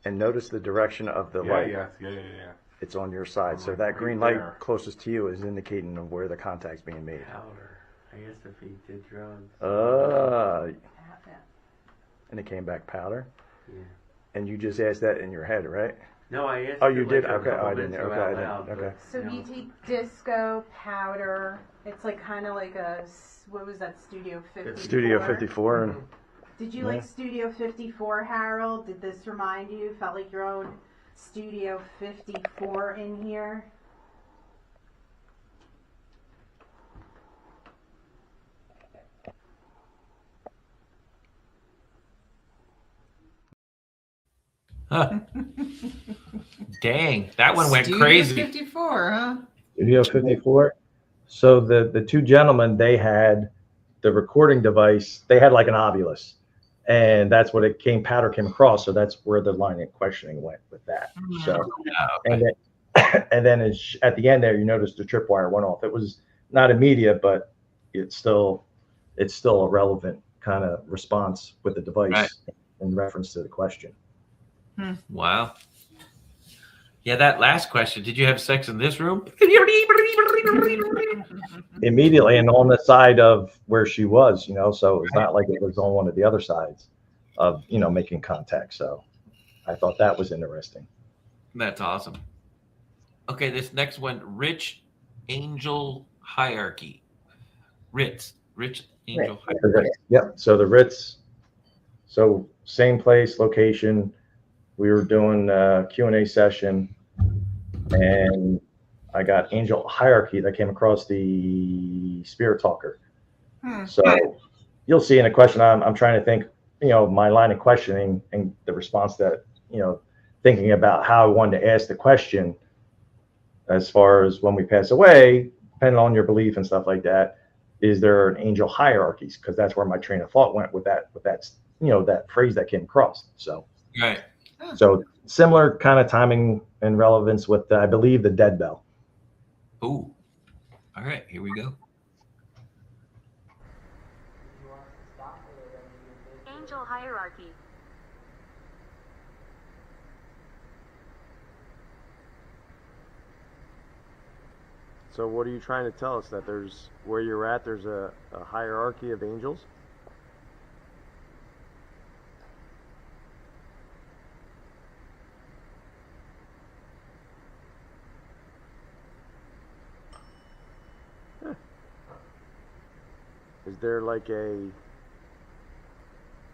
And notice the direction of the light. Yeah. It's on your side. So Right that green light there. closest to you is indicating of where the contact's being made. Powder. I guess if he did drugs. And it came back powder. Yeah. And you just asked that in your head, right? No, I asked. Oh, you it did? like a Okay. couple I didn't. minutes Okay. ago I out didn't. loud, Okay. So but, you take disco powder. It's like kind of like what was that, Studio 54? Studio 54. And Did you like Studio 54, Harold? Did this remind you? Felt like your own Studio 54 in here? Huh. Dang, that one went Studio crazy. 54, huh? Studio 54. So the two gentlemen, they had the recording device. They had like an obulus, and that's what powder came across. So that's where the line of questioning went with that. So, okay. and then at the end there, you notice the tripwire went off. It was not immediate, but it's still a relevant kind of response with the device in reference to the question. Wow. Yeah, that last question. Did you have sex in this room? Immediately and on the side of where she was, so it's not like it was on one of the other sides of, making contact. So I thought that was interesting. That's awesome. Okay, this next one, Rich Angel Hierarchy. Rich Angel Right. The Ritz. Yep. So the Ritz. So same place, location. We were doing a Q&A session, and I got angel hierarchy that came across the Spirit Talker. So you'll see in a question, I'm trying to think, my line of questioning and the response that, thinking about how I wanted to ask the question as far as when we pass away, depending on your belief and stuff like that, is there an angel hierarchies? Because that's where my train of thought went with that, that phrase that came across. So, Right. so similar kind of timing and relevance with, I believe, the dead bell. Ooh. All right, here we go. Angel hierarchy. So what are you trying to tell us? That there's, where you're at, there's a hierarchy of angels? Huh. Is there like a,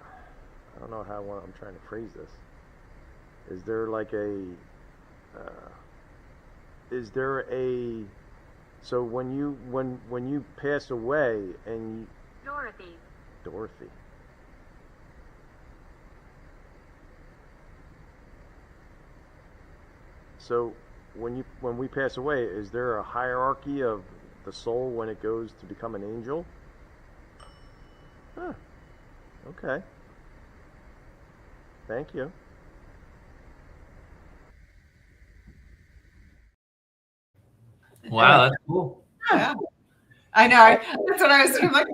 I don't know how I'm trying to phrase this. Is there like so when you pass away and Dorothy. So when we pass away, is there a hierarchy of the soul when it goes to become an angel? Huh. Okay. Thank you. Wow, that's cool. Yeah. I know. That's what I was doing. Like,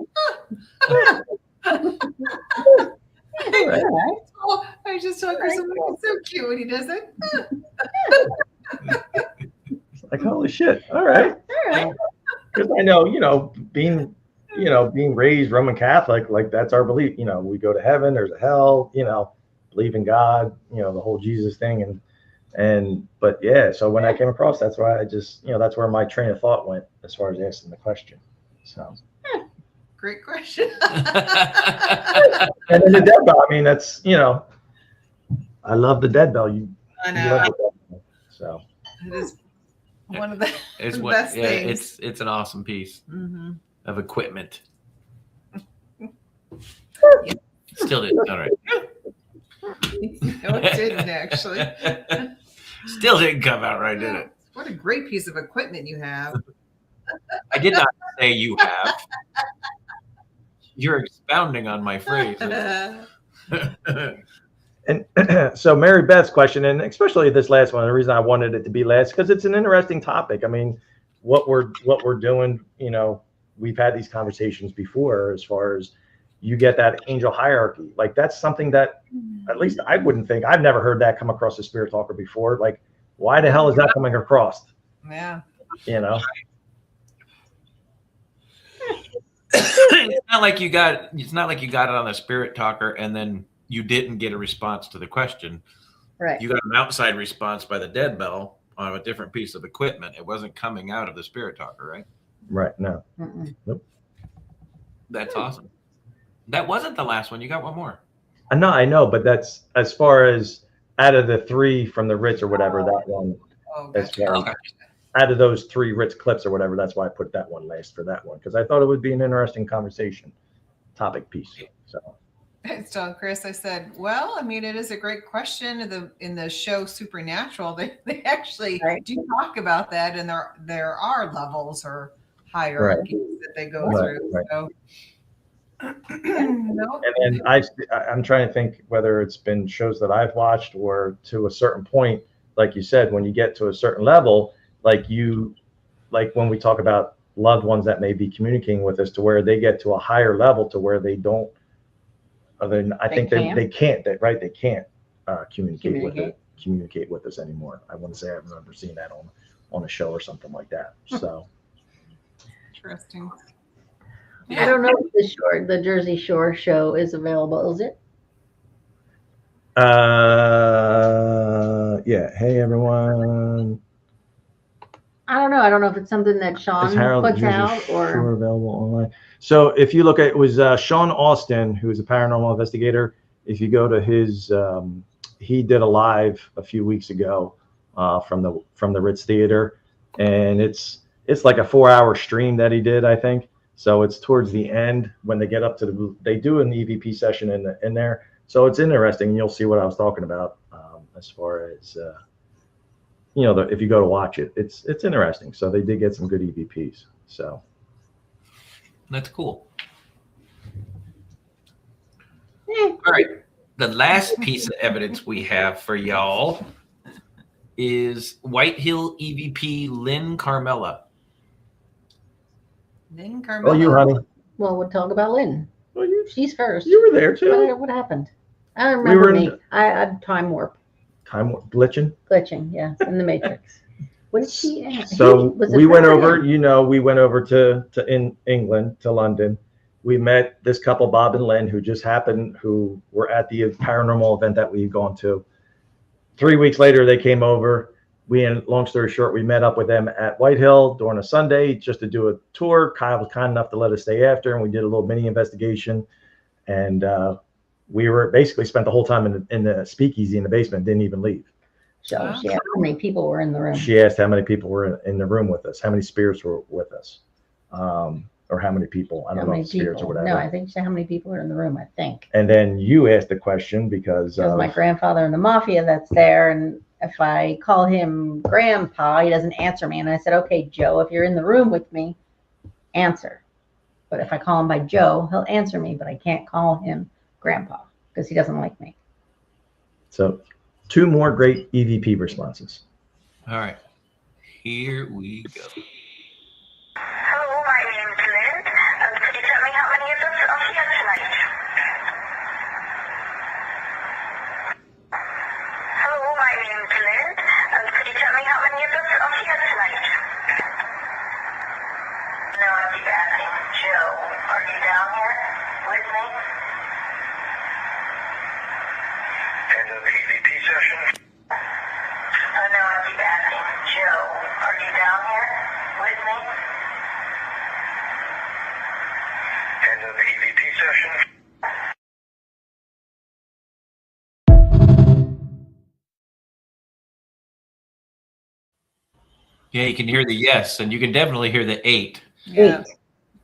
I was just talking to someone. It's so cute when he does it. Like, holy shit. All right. Because I know, being raised Roman Catholic, like that's our belief. We go to heaven, there's a hell, believe in God, the whole Jesus thing. But yeah, so when I came across, that's why I just, that's where my train of thought went as far as asking the question. So. Great question. And then the dead bell, I mean, that's, I love the dead bell. I you know. love the dead bell. So. It is one of the It's best things. It's an awesome piece of equipment. Still didn't. All right. No, it didn't actually. Still didn't come out right, did it? What a great piece of equipment you have. I did not say you have. You're expounding on my phrase. And so Mary Beth's question, and especially this last one, the reason I wanted it to be last, because it's an interesting topic. I mean, what we're doing, we've had these conversations before as far as you get that angel hierarchy. Like that's something that at least I wouldn't think. I've never heard that come across a Spirit Talker before. Like, why the hell is that coming across? Yeah. It's not like you got it on the Spirit Talker and then you didn't get a response to the question. Right. You got an outside response by the dead bell on a different piece of equipment. It wasn't coming out of the Spirit Talker, right? Right. No. Nope. That's awesome. That wasn't the last one. You got one more. I know, but that's as far as out of the 3 from the Ritz or whatever, that one. Gotcha. Out of those 3 Ritz clips or whatever, that's why I put that one last for that one, because I thought it would be an interesting conversation topic piece. So. It's John Chris. I said, well, I mean, it is a great question. In the show Supernatural, they actually do talk about that, and there are levels or hierarchies that they go through. Right. So, And I'm trying to think whether it's been shows that I've watched or to a certain point, like you said, when you get to a certain level, like when we talk about loved ones that may be communicating with us to where they get to a higher level to where they don't. I think they can't, right? They can't communicate with us anymore. I wouldn't say I've ever seen that on a show or something like that. So interesting. I don't know if the Jersey Shore show is available. Is it? Yeah. Hey everyone. I don't know. know. I don't know if it's something that Is Sean Harold puts Jersey out Shore or. available online? So if you look at, it was Sean Austin, who is a paranormal investigator. If you go to his, he did a live a few weeks ago from the Ritz Theater, and it's like a 4-hour stream that he did, I think. So it's towards the end when they get up to they do an EVP session in there. So it's interesting. You'll see what I was talking about as far as if you go to watch it, it's interesting. So they did get some good EVPs. So That's cool. All right. The last piece of evidence we have for y'all is White Hill EVP Lynn Carmella. Lynn oh, Carmella. you honey, Well, we'll talk about Lynn. well, She's first. you were there too. What happened? I don't remember were me. in- I had time warp. Glitching. Glitching, yeah, in the Matrix. What did she ask? So Was it we went her or over, him? we went over to England, to London. We met this couple, Bob and Lynn, who were at the paranormal event that we'd gone to. 3 weeks later, they came over. Long story short, we met up with them at White Hill during a Sunday just to do a tour. Kyle was kind enough to let us stay after, and we did a little mini investigation. And we were basically spent the whole time in the speakeasy in the basement, didn't even leave. So she asked how many people were in the room. She asked how many people were in the room with us, how many spirits were with us, or how many people. I don't know if spirits or whatever. No, I think she said how many people are in the room, I think. And then you asked the question because my grandfather in the mafia that's there, and if I call him Grandpa, he doesn't answer me. And I said, okay, Joe, if you're in the room with me, answer. But if I call him by Joe, he'll answer me, but I can't call him Grandpa because he doesn't like me. So 2 more great EVP responses. All right. Here we go. Hello, my name's Lynn. Could you tell me how many of us are here tonight? Hello, my name's Lynn. Could you tell me how many of us are here tonight? No, I'm just asking. Joe, are you down here with me? End of EVP session. No, I'm just asking. Joe, are you down here with me? End of EVP session. Yeah, you can hear the yes, and you can definitely hear the 8. Yeah.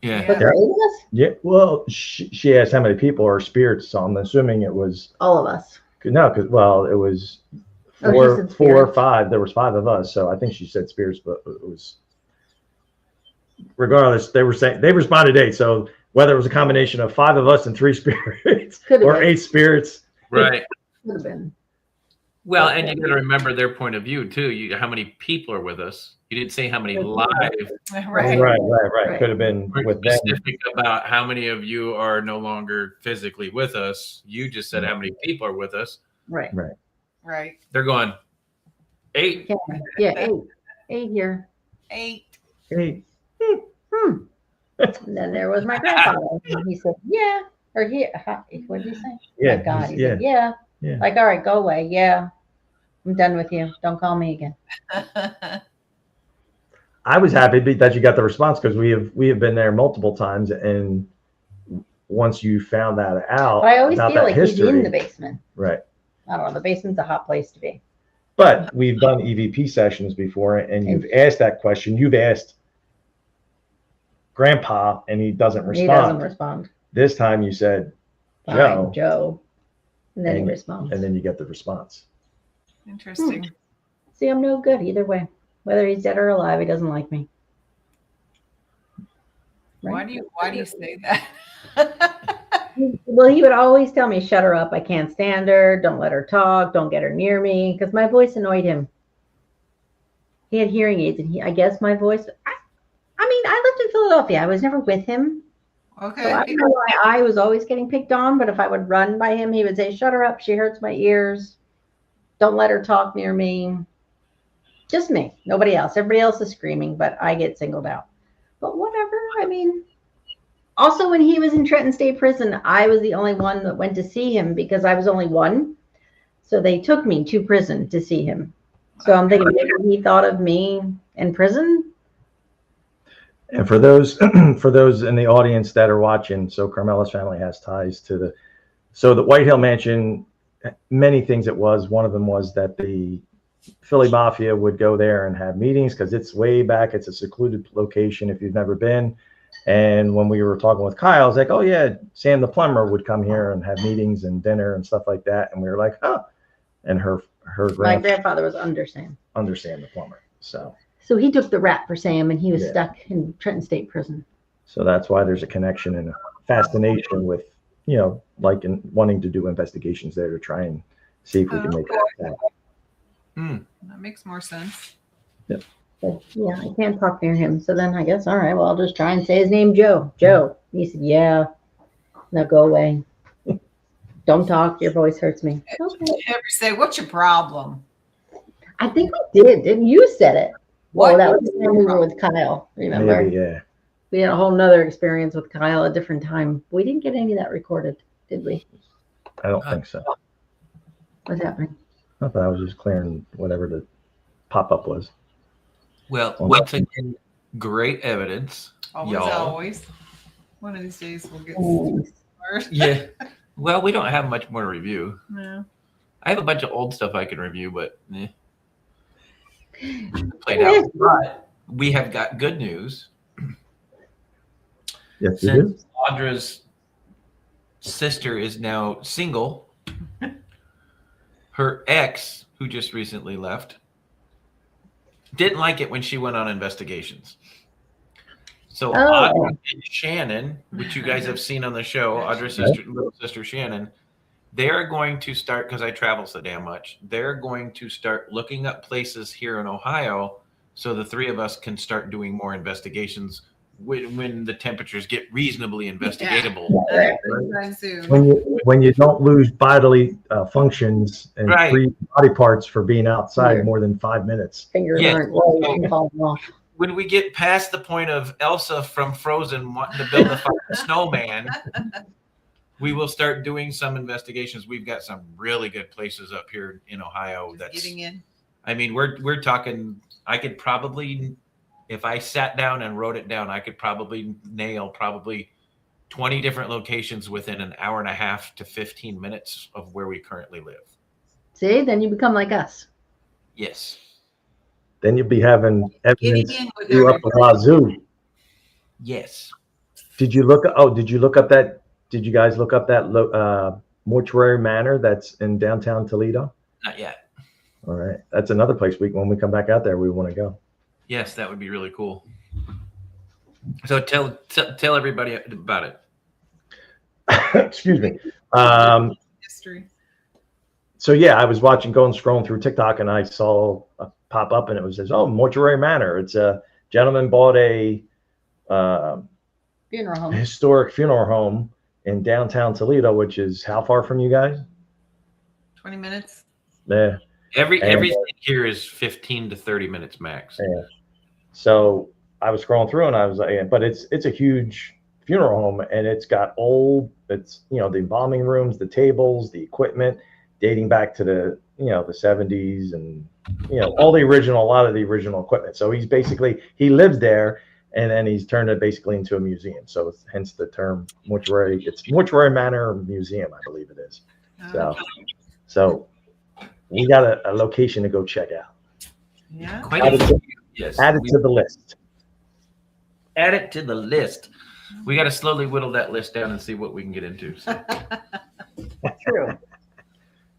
Yeah. But there are 8 of us? Yeah. Well, she asked how many people are spirits. So I'm assuming it was All of us. no, because it was Oh, she 4 said 4 or spirits. 5. There was 5 of us. So I think she said spirits, but it was regardless. They responded 8. So whether it was a combination of 5 of us and 3 spirits Could have or been. 8 spirits. Right. Could have been. Well, and you got to remember their point of view too. How many people are with us? You didn't say how many live. Right. Right. Could have been We're with them. specific about how many of you are no longer physically with us. You just said how many people are with us. Right. Right. They're going 8. Yeah, 8. 8 here. 8. 8. And then there was my grandfather. And he said, yeah. Or what did he say? Yeah. My God. He yeah. said, yeah. Yeah. Like, all right, go away. Yeah. I'm done with you. Don't call me again. I was happy that you got the response because we have been there multiple times, and once you found that out, But I always about feel that like history, he's in the basement. right? I don't know. The basement's a hot place to be. But we've done EVP sessions before, and you've asked that question. You've asked Grandpa, and he doesn't respond. He doesn't respond. This time you said Fine, Joe, Joe. And then he responds. and then you get the response. Interesting. See, I'm no good either way. Whether he's dead or alive, he doesn't like me. Right? Why do you say that? Well, he would always tell me, shut her up. I can't stand her. Don't let her talk. Don't get her near me. Because my voice annoyed him. He had hearing aids, and I guess my voice. I mean, I lived in Philadelphia. I was never with him. Okay. So I don't know why I was always getting picked on, but if I would run by him, he would say, shut her up. She hurts my ears. Don't let her talk near me. Just me. Nobody else. Everybody else is screaming, but I get singled out. But whatever. I mean, also when he was in Trenton State Prison, I was the only one that went to see him because I was only 1. So they took me to prison to see him. So I'm thinking maybe he thought of me in prison. And for those for those in the audience that are watching, so Carmella's family has ties to the White Hill Mansion. Many things it was. One of them was that the Philly Mafia would go there and have meetings because it's way back. It's a secluded location if you've never been. And when we were talking with Kyle, I was like, oh yeah, Sam the plumber would come here and have meetings and dinner and stuff like that. And we were like, huh. And her My grandfather was under Sam. Under Sam the plumber. So he took the rap for Sam, and he was Yeah. stuck in Trenton State Prison. So that's why there's a connection and a fascination with, like wanting to do investigations there to try and see if we can make that. That makes more sense. But yeah, I can't talk near him. So then I guess, all right, well, I'll just try and say his name, Joe. Joe. He said, yeah. Now go away. Don't talk. Your voice hurts me. Okay. Did you ever say, what's your problem? I think we did. Didn't you said it? What Well, that was was the time we were with Kyle. Remember? Maybe, yeah. We had a whole nother experience with Kyle a different time. We didn't get any of that recorded, did we? I don't think so. What's happening? I thought I was just clearing whatever the pop-up was. Well, once again, great evidence. y'all. Always. One of these days we'll get first. Yeah. Well, we don't have much more to review. No. I have a bunch of old stuff I can review, but played out. But we have got good news. Yes, you do. Since Audra's sister is now single, her ex, who just recently left, didn't like it when she went on investigations. So Audra and Shannon, which you guys have seen on the show, Audra's little sister Shannon, they're going to start, because I travel so damn much, they're going to start looking up places here in Ohio so the three of us can start doing more investigations when the temperatures get reasonably investigatable. When you don't lose bodily functions and Right. free body parts for being outside more than 5 minutes. Fingers Yes. aren't falling off. When we get past the point of Elsa from Frozen wanting to build a fucking snowman, we will start doing some investigations. We've got some really good places up here in Ohio. That's Getting in. I mean, we're talking. I could probably, if I sat down and wrote it down, I could probably nail 20 different locations within an hour and a half to 15 minutes of where we currently live. See, then you become like us. Yes. Then you'll be having evidence in with due up the wazoo. Yes. Did you look up that? Did you guys look up that mortuary manor that's in downtown Toledo? Not yet. All right, that's another place when we come back out there we want to go. Yes, that would be really cool. So tell everybody about it. Excuse me. History. So yeah, I was scrolling through TikTok, and I saw a pop up, and it says, "Oh, Mortuary Manor." It's a gentleman bought a Funeral home. historic funeral home in downtown Toledo, which is how far from you guys? 20 minutes. Yeah. Everything here is 15 to 30 minutes max. Yeah. So I was scrolling through, and I was like, but it's a huge funeral home, and it's got the embalming rooms, the tables, the equipment dating back to the 70s, and a lot of the original equipment. So he lives there, and then he's turned it basically into a museum. So hence the term mortuary. It's Mortuary Manor Museum, I believe it is. So we got a location to go check out. Yeah. Yes. Add it to the list. Add it to the list. We got to slowly whittle that list down and see what we can get into. So. True.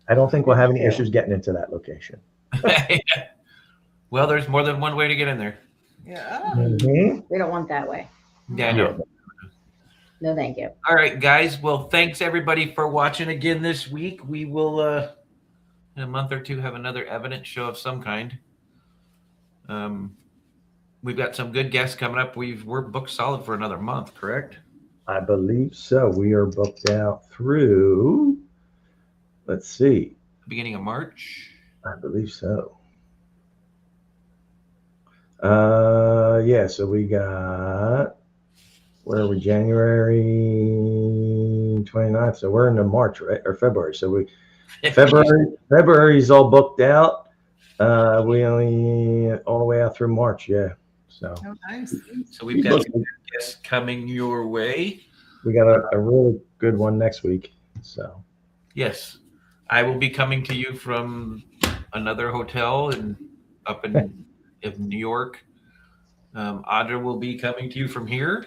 I don't think we'll have any issues getting into that location. Well, there's more than one way to get in there. Yeah. Mm-hmm. We don't want that way. Yeah, I know. No, thank you. All right, guys. Well, thanks everybody for watching again this week. We will, in a month or two, have another evidence show of some kind. We've got some good guests coming up. We're booked solid for another month, correct? I believe so. We are booked out through, let's see. Beginning of March? I believe so. Yeah, so we got, where are we? January 29th. So we're into March, right? Or February. So February's all booked out. We only all the way out through March. Yeah. So Oh, nice. So we've got guests coming your way. we got a really good one next week. So Yes, I will be coming to you from another hotel up in New York. Audra will be coming to you from here.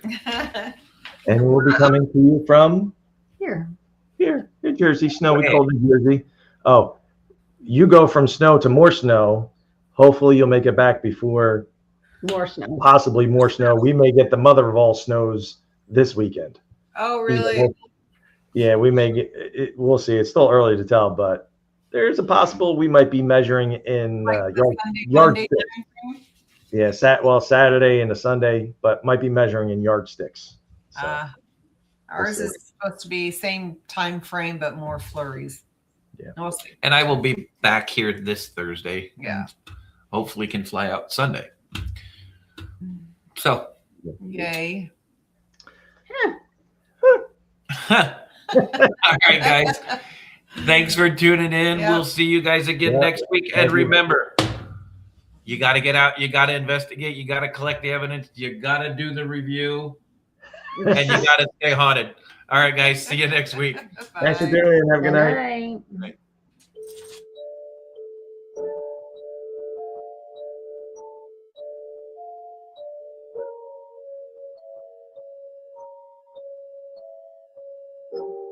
and we'll be coming to you from Here. New Jersey, snowy, cold New Jersey. Oh, you go from snow to more snow. Hopefully, you'll make it back before More snow. possibly more snow. We may get the mother of all snows this weekend. Oh, really? Yeah, we may get it. We'll see. It's still early to tell, but there's a possible we might be measuring in Like yardsticks. timeframe? Yeah, Saturday and a Sunday, but might be measuring in yardsticks. So Ours we'll is supposed to be same time frame, but more flurries. Yeah. We'll see. And I will be back here this Thursday. Yeah. Hopefully can fly out Sunday. So. Yay. All right, guys. Thanks for tuning in. Yep. We'll see you guys again next week. And remember, you got to get out. You got to investigate. You got to collect the evidence. You got to do the review. And you got to stay haunted. All right, guys. See you next week. Thanks for doing it. Have a good night. Night. Thank you.